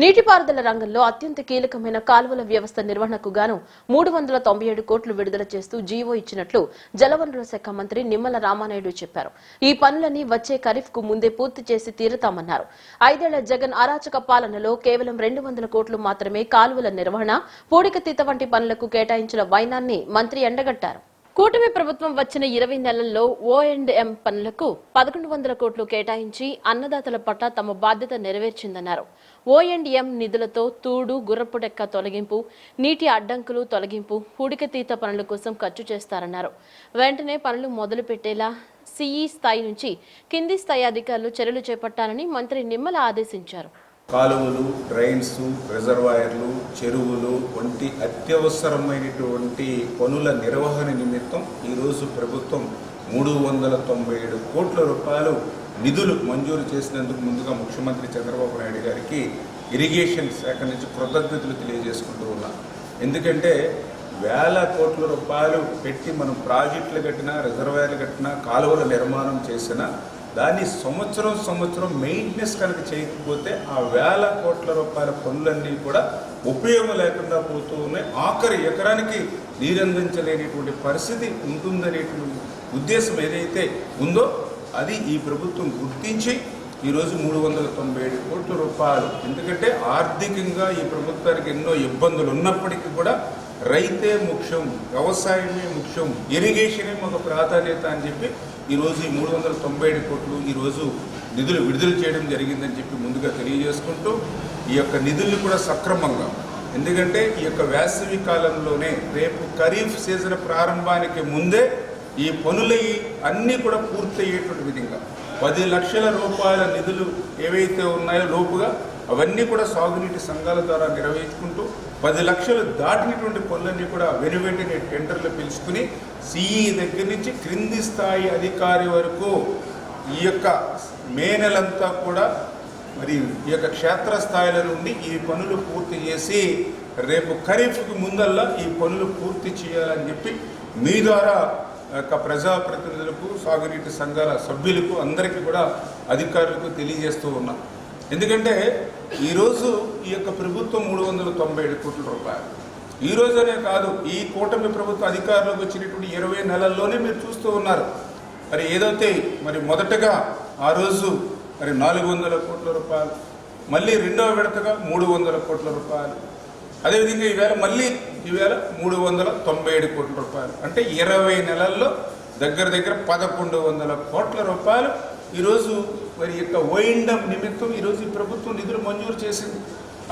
నీటిపారుదల రంగంలో అత్యంత కీలకమైన కాలువల వ్యవస్థ నిర్వహణకు గాను 397 కోట్లు విడుదల చేస్తూ జీవో ఇచ్చినట్లు జలవనరుల శాఖ మంత్రి నిమ్మల రామానాయుడు చెప్పారు. ఈ పనులన్నీ వచ్చే ఖరీఫ్ కు ముందే పూర్తి చేసి తీరుతామన్నారు. 5 ఏళ్ల జగన్ అరాచక పాలనలో కేవలం 200 కోట్లు మాత్రమే కాలువల నిర్వహణ, పూడికతీత వంటి పనులకు కేటాయించిన వైనాన్ని మంత్రి ఎండగట్టారు. కూటమి ప్రభుత్వం వచ్చిన 20 నెలల్లో O&M పనులకు 1100 కోట్లు కేటాయించి అన్నదాతల పట్ల తమ బాధ్యత నెరవేర్చిందన్నారు. O&M నిధులతో తూడు, గుర్రపుడెక్క తొలగింపు, నీటి అడ్డంకులు తొలగింపు, పూడికతీత పనుల కోసం ఖర్చు చేస్తారన్నారు. వెంటనే పనులు మొదలు పెట్టేలా సిఈ స్థాయి నుంచి కింది స్థాయి అధికారులు చర్యలు చేపట్టాలని మంత్రి నిమ్మల ఆదేశించారు. కాలువలు, డ్రైన్స్, రిజర్వాయర్లు, చెరువులు వంటి అత్యవసరమైనటువంటి పనుల నిర్వహణ నిమిత్తం ఈరోజు ప్రభుత్వం 397 కోట్ల రూపాయలు నిధులు మంజూరు చేసినందుకు ముందుగా ముఖ్యమంత్రి చంద్రబాబు నాయుడు గారికి ఇరిగేషన్ శాఖ నుంచి కృతజ్ఞతలు తెలియజేసుకుంటూ ఉన్నాం. ఎందుకంటే వేల కోట్ల రూపాయలు పెట్టి మనం ప్రాజెక్టులు కట్టినా, రిజర్వాయర్లు కట్టినా, కాలువల నిర్మాణం చేసినా దాన్ని సంవత్సరం మెయింటెనెన్స్ కనుక చేయకపోతే ఆ వేల కోట్ల రూపాయల పనులన్నీ కూడా ఉపయోగం లేకుండా పోతూ ఉన్నాయి. ఆఖరి ఎకరానికి నీరందించలేనిటువంటి పరిస్థితి ఉంటుందనేటువంటి ఉద్దేశం ఏదైతే ఉందో అది ఈ ప్రభుత్వం గుర్తించి ఈరోజు 397 కోట్ల రూపాయలు, ఎందుకంటే ఆర్థికంగా ఈ ప్రభుత్వానికి ఎన్నో ఇబ్బందులు ఉన్నప్పటికీ కూడా రైతే ముఖ్యం, వ్యవసాయమే ముఖ్యం, ఇరిగేషనే మాకు ప్రాధాన్యత అని చెప్పి ఈరోజు ఈ 397 కోట్లు ఈరోజు నిధులు విడుదల చేయడం జరిగిందని చెప్పి ముందుగా తెలియజేసుకుంటూ ఈ యొక్క నిధుల్ని కూడా సక్రమంగా, ఎందుకంటే ఈ యొక్క వేసవి కాలంలోనే రేపు ఖరీఫ్ సీజన్ ప్రారంభానికి ముందే ఈ పనులు అన్నీ కూడా పూర్తయ్యేటువంటి విధంగా 10 లక్షల రూపాయల నిధులు ఏవైతే ఉన్నాయో లోపుగా అవన్నీ కూడా సాగునీటి సంఘాల ద్వారా నిర్వహించుకుంటూ 10 లక్షలు దాటినటువంటి పనులన్నీ కూడా వెనువెంటనే టెండర్లు పిలుచుకుని సిఈ దగ్గర నుంచి క్రింది స్థాయి అధికారి వరకు ఈ యొక్క మే నెలంతా కూడా మరి ఈ యొక్క క్షేత్రస్థాయిల నుండి ఈ పనులు పూర్తి చేసి రేపు ఖరీఫ్కి ముందల్లా ఈ పనులు పూర్తి చేయాలని చెప్పి మీ ద్వారా ప్రజాప్రతినిధులకు, సాగునీటి సంఘాల సభ్యులకు, అందరికీ కూడా అధికారులకు తెలియజేస్తూ ఉన్నాం. ఎందుకంటే ఈరోజు ఈ యొక్క ప్రభుత్వం 397 కోట్ల రూపాయలు ఈ రోజునే కాదు, ఈ కూటమి ప్రభుత్వ అధికారంలోకి వచ్చినటువంటి 20 నెలల్లోనే మీరు చూస్తూ ఉన్నారు. మరి ఏదైతే మరి మొదటగా ఆ రోజు మరి 400 కోట్ల రూపాయలు, మళ్ళీ రెండవ విడతగా 300 కోట్ల రూపాయలు, అదేవిధంగా ఈవేళ 397 కోట్ల రూపాయలు, అంటే 20 నెలల్లో దగ్గర 1100 కోట్ల రూపాయలు ఈరోజు మరి యొక్క O&M నిమిత్తం ఈరోజు ఈ ప్రభుత్వం నిధులు మంజూరు చేసింది.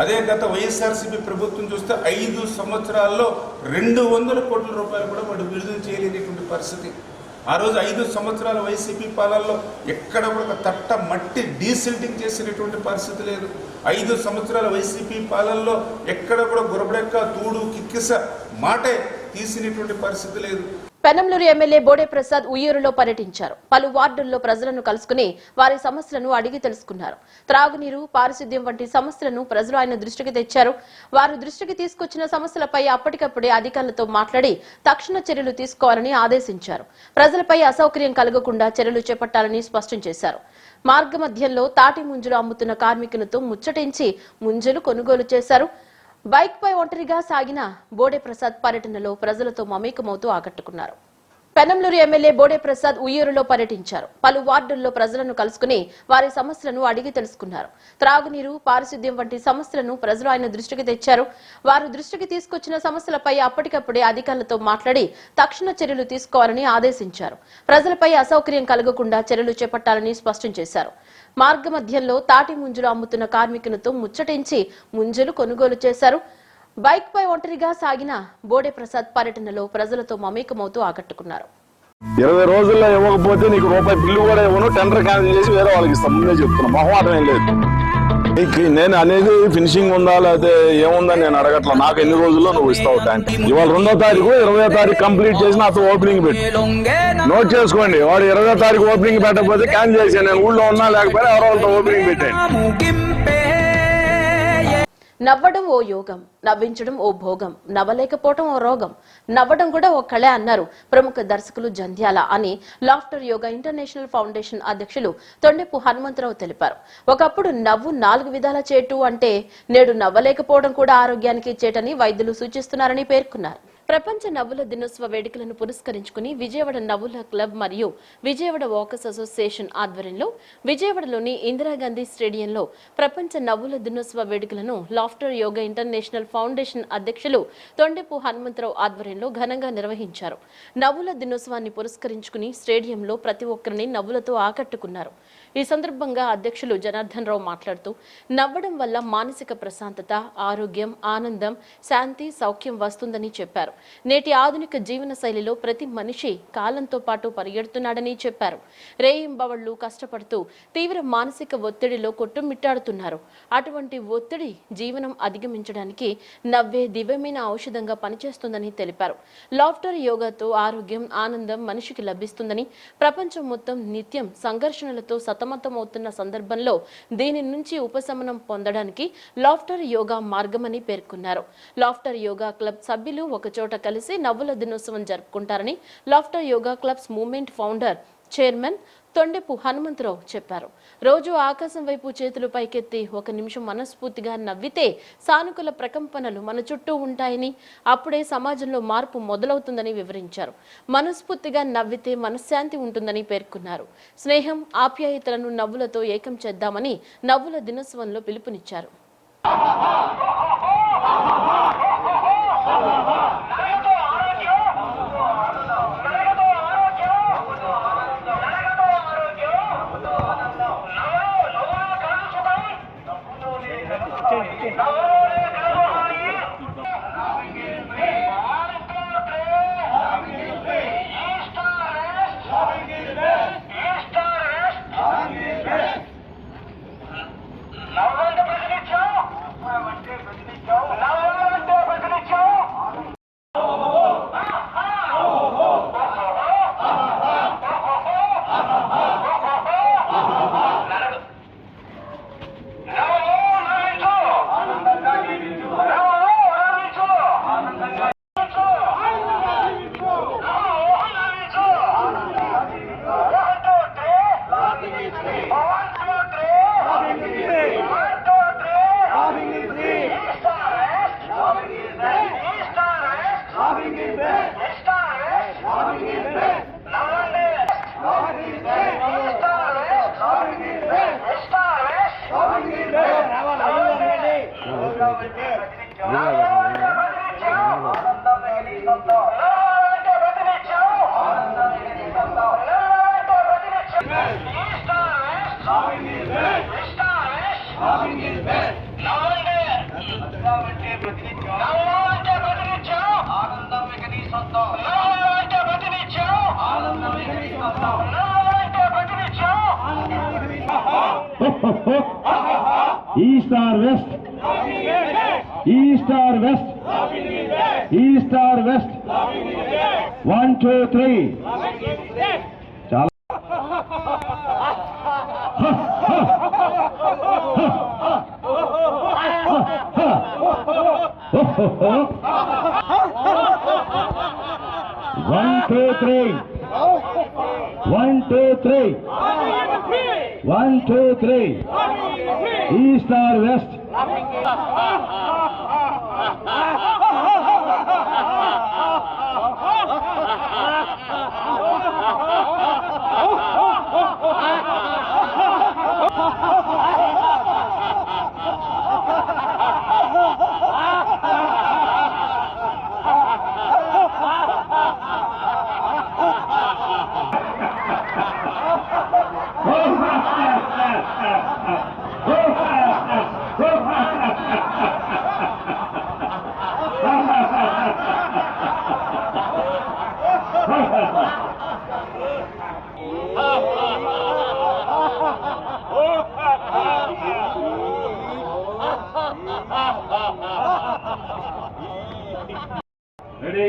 అదే గత వైఎస్ఆర్సీపీ ప్రభుత్వం చూస్తే 5 సంవత్సరాల్లో 200 కోట్ల రూపాయలు కూడా వాడు విడుదల చేయలేనటువంటి పరిస్థితి. ఆ రోజు 5 సంవత్సరాల వైసీపీ పాలనలో ఎక్కడ కూడా తట్ట మట్టి డీసిల్టింగ్ చేసినటువంటి పరిస్థితి లేదు. 5 సంవత్సరాల వైసీపీ పాలనలో ఎక్కడ కూడా గురబడెక్క, తూడు, కిక్కిస మాటే తీసినటువంటి పరిస్థితి లేదు. పెనంలూరు ఎమ్మెల్యే బోడే ప్రసాద్ ఉయ్యూరులో పర్యటించారు. పలు వార్డుల్లో ప్రజలను కలుసుకుని వారి సమస్యలను అడిగి తెలుసుకున్నారు. త్రాగునీరు, పారిశుద్ధ్యం వంటి సమస్యలను ప్రజలు ఆయన దృష్టికి తెచ్చారు. వారు దృష్టికి తీసుకొచ్చిన సమస్యలపై అప్పటికప్పుడే అధికారులతో మాట్లాడి తక్షణ చర్యలు తీసుకోవాలని ఆదేశించారు. ప్రజలపై అసౌకర్యం కలగకుండా చర్యలు చేపట్టాలని స్పష్టం చేశారు. మార్గ మధ్యంలో తాటి ముంజలు అమ్ముతున్న కార్మికులతో ముచ్చటించి ముంజలు కొనుగోలు చేశారు. బైక్ పై ఒంటరిగా సాగిన బోడే ప్రసాద్ పర్యటనలో ప్రజలతో మమేకమవుతూ ఆకట్టుకున్నారు. పెనంలూరు ఎమ్మెల్యే బోడే ప్రసాద్ ఉయ్యూరులో పర్యటించారు. పలు వార్డుల్లో ప్రజలను కలుసుకుని వారి సమస్యలను అడిగి తెలుసుకున్నారు. త్రాగునీరు, పారిశుద్ధ్యం వంటి సమస్యలను ప్రజలు ఆయన దృష్టికి తెచ్చారు. వారు దృష్టికి తీసుకొచ్చిన సమస్యలపై అప్పటికప్పుడే అధికారులతో మాట్లాడి తక్షణ చర్యలు తీసుకోవాలని ఆదేశించారు. ప్రజలపై అసౌకర్యం కలగకుండా చర్యలు చేపట్టాలని స్పష్టం చేశారు. మార్గ మధ్యంలో తాటి ముంజలు అమ్ముతున్న కార్మికులతో ముచ్చటించి ముంజలు కొనుగోలు చేశారు. బైక్ పై ఒంటరిగా సాగిన బోడే ప్రసాద్ పర్యటనలో ప్రజలతో మమేకమవుతూ ఆకట్టుకున్నారు. 20 రోజుల్లో ఇవ్వకపోతే నీకు రూపాయి బిల్లు కూడా ఇవ్వను, టెండర్ క్యాన్సిల్ చేసి వేరే వాళ్ళకి ఇస్తాం. ముందే చెప్తున్నా, మొహమాటం ఏం లేదు. నేను అనేది ఫినిషింగ్ ఉందా లేకపోతే ఏముందని నేను అడగట్లా. నాకు ఎన్ని రోజుల్లో నువ్వు ఇస్తావు ట్యాంక్. ఇవాళ 2వ తారీఖు, 20వ తారీఖు కంప్లీట్ చేసి నాతో ఓపెనింగ్ పెట్టి నోట్ చేసుకోండి. వాడు 20వ తారీఖు ఓపెనింగ్ పెట్టకపోతే క్యాన్సిల్ చేశాను. నేను ఊళ్ళో ఉన్నా లేకపోతే ఎవరో వాళ్ళతో ఓపెనింగ్ పెట్టాను. నవ్వడం ఓ యోగం, నవ్వించడం ఓ భోగం, నవ్వలేకపోవడం ఓ రోగం, నవ్వడం కూడా ఓ కళ అన్నారు ప్రముఖ దర్శకులు జంధ్యాల అని లాఫ్టర్ యోగా ఇంటర్నేషనల్ ఫౌండేషన్ అధ్యక్షులు తొండెపు హనుమంతరావు తెలిపారు. ఒకప్పుడు నవ్వు 4 విధాల చేటు అంటే నేడు నవ్వలేకపోవడం కూడా ఆరోగ్యానికి చేటని వైద్యులు సూచిస్తున్నారని పేర్కొన్నారు. ప్రపంచ నవ్వుల దినోత్సవ వేడుకలను పురస్కరించుకుని విజయవాడ నవ్వుల క్లబ్ మరియు విజయవాడ వాకర్స్ అసోసియేషన్ ఆధ్వర్యంలో విజయవాడలోని ఇందిరాగాంధీ స్టేడియంలో ప్రపంచ నవ్వుల దినోత్సవ వేడుకలను లాఫ్టర్ యోగా ఇంటర్నేషనల్ ఫౌండేషన్ అధ్యక్షులు తొండెపు హనుమంతరావు ఆధ్వర్యంలో ఘనంగా నిర్వహించారు. నవ్వుల దినోత్సవాన్ని పురస్కరించుకుని స్టేడియంలో ప్రతి ఒక్కరిని నవ్వులతో ఆకట్టుకున్నారు. ఈ సందర్భంగా అధ్యక్షులు జనార్దన్ రావు మాట్లాడుతూ నవ్వడం వల్ల మానసిక ప్రశాంతత, ఆరోగ్యం, ఆనందం, శాంతి, సౌఖ్యం వస్తుందని చెప్పారు. నేటి ఆధునిక జీవన శైలిలో ప్రతి మనిషి కాలంతో పాటు పరిగెడుతున్నాడని చెప్పారు. రేయింబవళ్లు కష్టపడుతూ తీవ్ర మానసిక ఒత్తిడిలో కొట్టుమిట్టాడుతున్నారు. అటువంటి ఒత్తిడి జీవనం అధిగమించడానికి నవ్వే దివ్యమైన ఔషధంగా పనిచేస్తుందని తెలిపారు. లాఫ్టర్ యోగాతో ఆరోగ్యం, ఆనందం మనిషికి లభిస్తుందని, ప్రపంచం మొత్తం నిత్యం సంఘర్షణలతో సతమతమవుతున్న సందర్భంలో దీని నుంచి ఉపశమనం పొందడానికి లాఫ్టర్ యోగా మార్గమని పేర్కొన్నారు. లాఫ్టర్ యోగా క్లబ్ సభ్యులు ఒకచోట కలిసి నవ్వుల దినోత్సవం జరుపుకుంటారని laughter yoga clubs movement founder, chairman Tondepu Hanumantharao చెప్పారు. రోజు ఆకాశం వైపు చేతులు పైకెత్తి 1 నిమిషం మనస్ఫూర్తిగా నవ్వితే సానుకూల ప్రకంపనలు మన చుట్టూ ఉంటాయని, అప్పుడే సమాజంలో మార్పు మొదలవుతుందని వివరించారు. మనస్ఫూర్తిగా నవ్వితే మనశ్శాంతి ఉంటుందని పేర్కొన్నారు. స్నేహం, ఆప్యాయతలను నవ్వులతో ఏకం చేద్దామని నవ్వుల దినోత్సవంలో పిలుపునిచ్చారు. East or west? East or west? East or west? 1, 2, 3. Chala. One, two, three. 1, 2, 3. 1, 2, 3. East or west? Ready?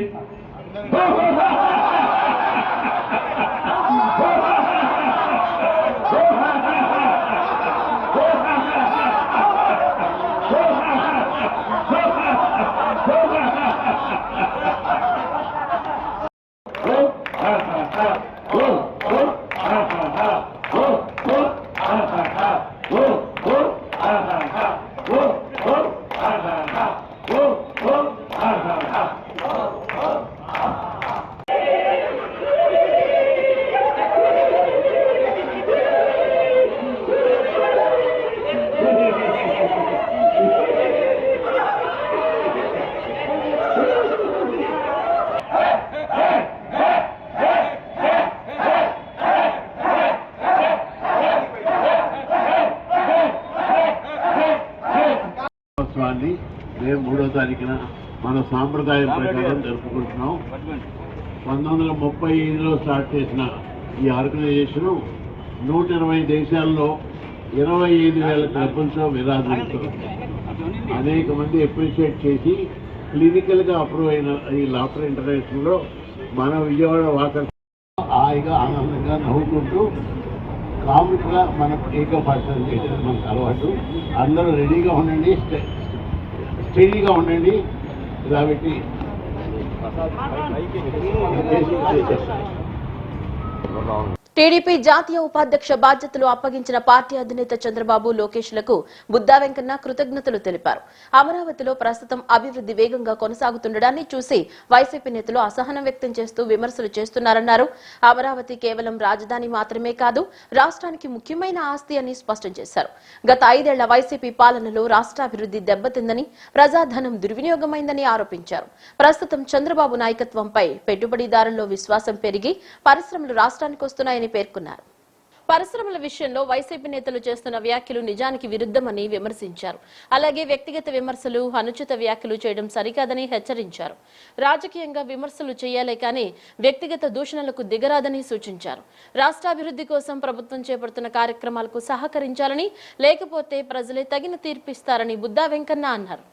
దినోత్సవాన్ని రేపు 3వ తారీఖున మన సాంప్రదాయం ప్రకారం జరుపుకుంటున్నాం. 1935లో స్టార్ట్ చేసిన ఈ ఆర్గనైజేషన్ 120 దేశాల్లో 25,000 క్లబ్బులతో విరాజిల్లుతుంది. అనేక మంది అప్రిషియేట్ చేసి క్లినికల్గా అప్రూవ్ అయిన ఈ లాఫ్టర్ ఇంటర్నేషనల్లో మన విజయవాడ వాకర్ హాయిగా ఆనందంగా నవ్వుకుంటూ కామిక్గా మనం ఏకపరిచయం చేయడం మనకు అలవాటు. అందరూ రెడీగా ఉండండి, స్టడీగా ఉండండి. కాబట్టి టీడీపీ జాతీయ ఉపాధ్యక్ష బాధ్యతలు అప్పగించిన పార్టీ అధినేత చంద్రబాబు లోకేష్లకు బుద్దా వెంకన్న కృతజ్ఞతలు తెలిపారు. అమరావతిలో ప్రస్తుతం అభివృద్ధి వేగంగా కొనసాగుతుండడాన్ని చూసి వైసీపీ నేతలు అసహనం వ్యక్తం చేస్తూ విమర్శలు చేస్తున్నారన్నారు. అమరావతి కేవలం రాజధాని మాత్రమే కాదు, రాష్ట్రానికి ముఖ్యమైన ఆస్తి అని స్పష్టం చేశారు. గత 5 ఏళ్ల వైసీపీ పాలనలో రాష్ట్రాభివృద్ధి దెబ్బతిందని, ప్రజాధనం దుర్వినియోగమైందని ఆరోపించారు. ప్రస్తుతం చంద్రబాబు నాయకత్వంపై పెట్టుబడిదారుల్లో విశ్వాసం పెరిగి పరిశ్రమలు రాష్ట్రానికి వస్తున్నాయని పేర్కొన్నారు. పరిశ్రమల విషయంలో వైసీపీ నేతలు చేస్తున్న వ్యాఖ్యలు నిజానికి విరుద్ధమని విమర్శించారు. అలాగే వ్యక్తిగత విమర్శలు, అనుచిత వ్యాఖ్యలు చేయడం సరికాదని హెచ్చరించారు. రాజకీయంగా విమర్శలు చేయాలే కానీ వ్యక్తిగత దూషణలకు దిగరాదని సూచించారు. రాష్ట్రాభివృద్ధి కోసం ప్రభుత్వం చేపడుతున్న కార్యక్రమాలకు సహకరించాలని, లేకపోతే ప్రజలే తగిన తీర్పిస్తారని బుద్దా వెంకన్న అన్నారు.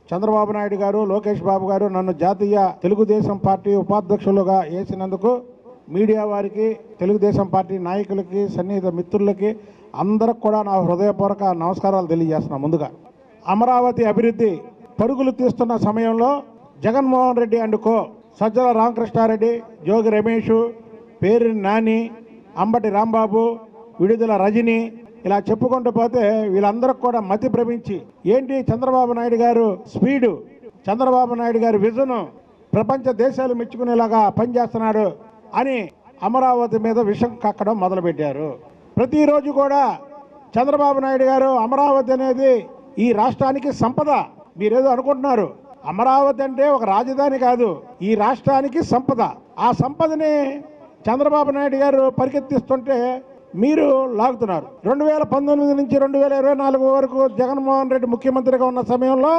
చంద్రబాబు నాయుడు గారు, లోకేష్ బాబు గారు నన్ను జాతీయ తెలుగుదేశం పార్టీ ఉపాధ్యక్షులుగా వేసినందుకు మీడియా వారికి, తెలుగుదేశం పార్టీ నాయకులకి, సన్నిహిత మిత్రులకి అందరికి కూడా నా హృదయపూర్వక నమస్కారాలు తెలియజేస్తున్నా. ముందుగా అమరావతి అభివృద్ధి పరుగులు తీస్తున్న సమయంలో జగన్మోహన్ రెడ్డి అండ్ కో, సజ్జల రామకృష్ణారెడ్డి, జోగి రమేష్, పేరు నాని, అంబటి రాంబాబు, విడుదల రజని, ఇలా చెప్పుకుంటూ పోతే వీళ్ళందరికి కూడా మతి భ్రమించి ఏంటి చంద్రబాబు నాయుడు గారు స్పీడు, చంద్రబాబు నాయుడు గారి విజను ప్రపంచ దేశాలు మెచ్చుకునేలాగా పనిచేస్తున్నాడు అని అమరావతి మీద విషం కక్కడం మొదలుపెట్టారు. ప్రతిరోజు కూడా చంద్రబాబు నాయుడు గారు అమరావతి అనేది ఈ రాష్ట్రానికి సంపద. మీరేదో అనుకుంటున్నారు, అమరావతి అంటే ఒక రాజధాని కాదు, ఈ రాష్ట్రానికి సంపద. ఆ సంపదని చంద్రబాబు నాయుడు గారు పరిగెత్తిస్తుంటే మీరు లాగుతున్నారు. 2019 నుంచి 2024 వరకు జగన్మోహన్ రెడ్డి ముఖ్యమంత్రిగా ఉన్న సమయంలో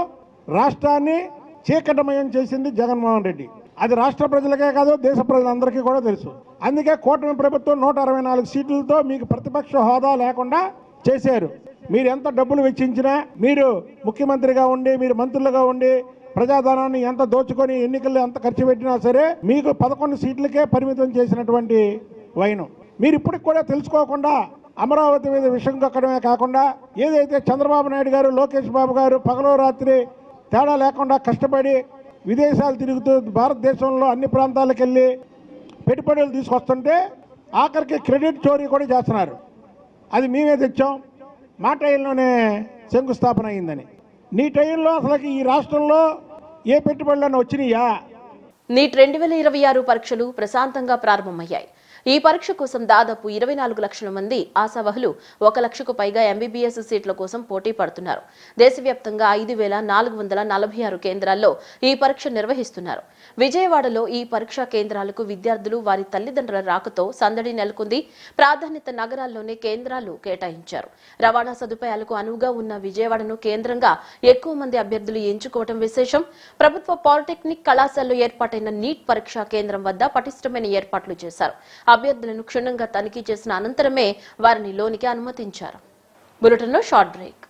రాష్ట్రాన్ని చీకటమయం చేసింది జగన్మోహన్ రెడ్డి. అది రాష్ట్ర ప్రజలకే కాదు, దేశ ప్రజలందరికీ కూడా తెలుసు. అందుకే కూటమి ప్రభుత్వం 164 సీట్లతో మీకు ప్రతిపక్ష హోదా లేకుండా చేశారు. మీరు ఎంత డబ్బులు వెచ్చించినా, మీరు ముఖ్యమంత్రిగా ఉండి, మీరు మంత్రులుగా ఉండి ప్రజాధనాన్ని ఎంత దోచుకొని ఎన్నికల్లో ఎంత ఖర్చు పెట్టినా సరే మీకు 11 సీట్లకే పరిమితం చేసినటువంటి వైనం మీరు ఇప్పటికి కూడా తెలుసుకోకుండా అమరావతి మీద విషం కక్కడమే కాకుండా ఏదైతే చంద్రబాబు నాయుడు గారు, లోకేష్ బాబు గారు పగలో రాత్రి తేడా లేకుండా కష్టపడి విదేశాలు తిరుగుతూ భారతదేశంలో అన్ని ప్రాంతాలకు వెళ్ళి పెట్టుబడులు తీసుకొస్తుంటే ఆఖరికి క్రెడిట్ చోరీ కూడా చేస్తున్నారు. అది మేమే తెచ్చాం, మా టైంలోనే శంకుస్థాపన అయిందని. నీ టైంలో అసలు ఈ రాష్ట్రంలో ఏ పెట్టుబడులను వచ్చినాయా? నీట్ 2026 పరీక్షలు ప్రశాంతంగా ప్రారంభమయ్యాయి. ఈ పరీక్ష కోసం దాదాపు 24 లక్షల మంది ఆశావహులు 1 లక్షకు పైగా ఎంబీబీఎస్ సీట్ల కోసం పోటీ పడుతున్నారు. దేశవ్యాప్తంగా 5,446 కేంద్రాల్లో ఈ పరీక్ష నిర్వహిస్తున్నారు. విజయవాడలో ఈ పరీక్షా కేంద్రాలకు విద్యార్థులు, వారి తల్లిదండ్రుల రాకతో సందడి నెలకొంది. ప్రాధాన్యత నగరాల్లోనే కేంద్రాలు కేటాయించారు. రవాణా సదుపాయాలకు అనువుగా ఉన్న విజయవాడను కేంద్రంగా ఎక్కువ మంది అభ్యర్థులు ఎంచుకోవడం విశేషం. ప్రభుత్వ పాలిటెక్నిక్ కళాశాలలో ఏర్పాటైన నీట్ పరీక్షా కేంద్రం వద్ద పటిష్టమైన ఏర్పాట్లు చేశారు. అభ్యర్థులను క్షుణ్ణంగా తనిఖీ చేసిన అనంతరమే వారిని లోనికి అనుమతించారు. బులెటిన్లో షార్ట్ బ్రేక్.